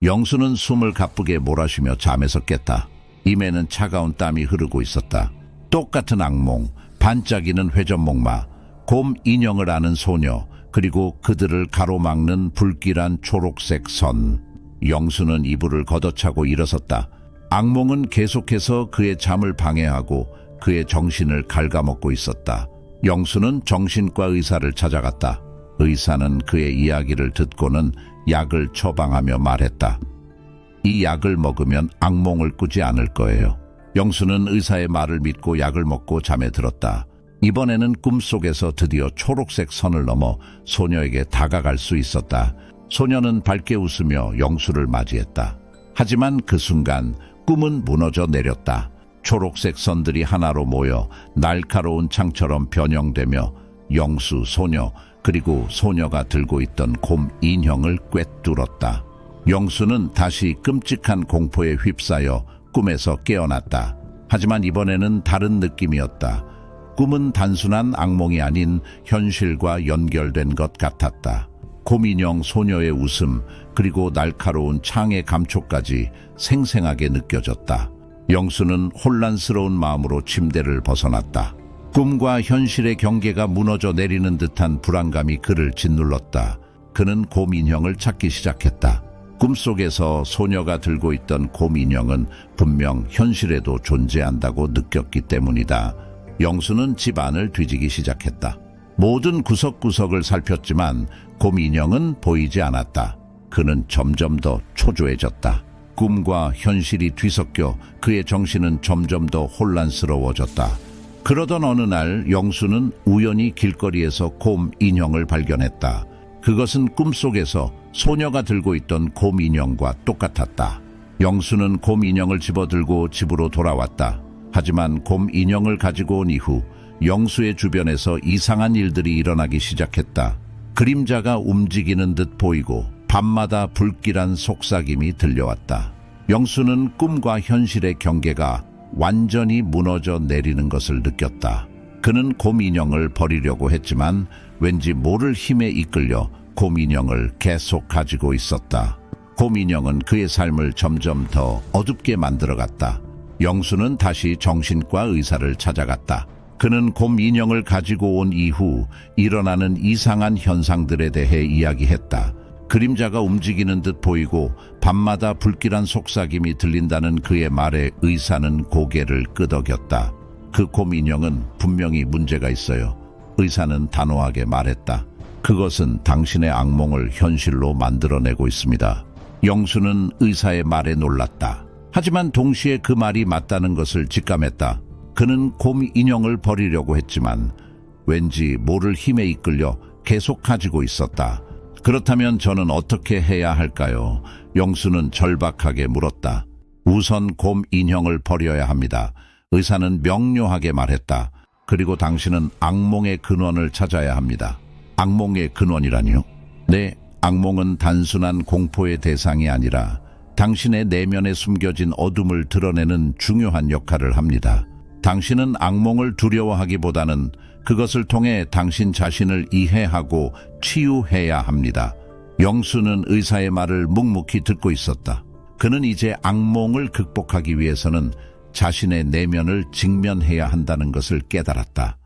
영수는 숨을 가쁘게 몰아쉬며 잠에서 깼다. 입에는 차가운 땀이 흐르고 있었다. 똑같은 악몽, 반짝이는 회전목마, 곰 인형을 아는 소녀, 그리고 그들을 가로막는 불길한 초록색 선. 영수는 이불을 걷어차고 일어섰다. 악몽은 계속해서 그의 잠을 방해하고 그의 정신을 갉아먹고 있었다. 영수는 정신과 의사를 찾아갔다. 의사는 그의 이야기를 듣고는 약을 처방하며 말했다. 이 약을 먹으면 악몽을 꾸지 않을 거예요. 영수는 의사의 말을 믿고 약을 먹고 잠에 들었다. 이번에는 꿈속에서 드디어 초록색 선을 넘어 소녀에게 다가갈 수 있었다. 소녀는 밝게 웃으며 영수를 맞이했다. 하지만 그 순간 꿈은 무너져 내렸다. 초록색 선들이 하나로 모여 날카로운 창처럼 변형되며 영수, 소녀, 그리고 소녀가 들고 있던 곰 인형을 꿰뚫었다. 영수는 다시 끔찍한 공포에 휩싸여 꿈에서 깨어났다. 하지만 이번에는 다른 느낌이었다. 꿈은 단순한 악몽이 아닌 현실과 연결된 것 같았다. 곰인형 소녀의 웃음, 그리고 날카로운 창의 감촉까지 생생하게 느껴졌다. 영수는 혼란스러운 마음으로 침대를 벗어났다. 꿈과 현실의 경계가 무너져 내리는 듯한 불안감이 그를 짓눌렀다. 그는 곰인형을 찾기 시작했다. 꿈속에서 소녀가 들고 있던 곰인형은 분명 현실에도 존재한다고 느꼈기 때문이다. 영수는 집안을 뒤지기 시작했다. 모든 구석구석을 살폈지만 곰인형은 보이지 않았다. 그는 점점 더 초조해졌다. 꿈과 현실이 뒤섞여 그의 정신은 점점 더 혼란스러워졌다. 그러던 어느 날 영수는 우연히 길거리에서 곰 인형을 발견했다. 그것은 꿈속에서 소녀가 들고 있던 곰 인형과 똑같았다. 영수는 곰 인형을 집어들고 집으로 돌아왔다. 하지만 곰 인형을 가지고 온 이후 영수의 주변에서 이상한 일들이 일어나기 시작했다. 그림자가 움직이는 듯 보이고 밤마다 불길한 속삭임이 들려왔다. 영수는 꿈과 현실의 경계가 완전히 무너져 내리는 것을 느꼈다. 그는 곰 인형을 버리려고 했지만 왠지 모를 힘에 이끌려 곰 인형을 계속 가지고 있었다. 곰 인형은 그의 삶을 점점 더 어둡게 만들어갔다. 영수는 다시 정신과 의사를 찾아갔다. 그는 곰 인형을 가지고 온 이후 일어나는 이상한 현상들에 대해 이야기했다. 그림자가 움직이는 듯 보이고 밤마다 불길한 속삭임이 들린다는 그의 말에 의사는 고개를 끄덕였다. 그 곰 인형은 분명히 문제가 있어요. 의사는 단호하게 말했다. 그것은 당신의 악몽을 현실로 만들어내고 있습니다. 영수는 의사의 말에 놀랐다. 하지만 동시에 그 말이 맞다는 것을 직감했다. 그는 곰 인형을 버리려고 했지만 왠지 모를 힘에 이끌려 계속 가지고 있었다. 그렇다면 저는 어떻게 해야 할까요? 영수는 절박하게 물었다. 우선 곰 인형을 버려야 합니다. 의사는 명료하게 말했다. 그리고 당신은 악몽의 근원을 찾아야 합니다. 악몽의 근원이라니요? 네, 악몽은 단순한 공포의 대상이 아니라 당신의 내면에 숨겨진 어둠을 드러내는 중요한 역할을 합니다. 당신은 악몽을 두려워하기보다는 그것을 통해 당신 자신을 이해하고 치유해야 합니다. 영수는 의사의 말을 묵묵히 듣고 있었다. 그는 이제 악몽을 극복하기 위해서는 자신의 내면을 직면해야 한다는 것을 깨달았다.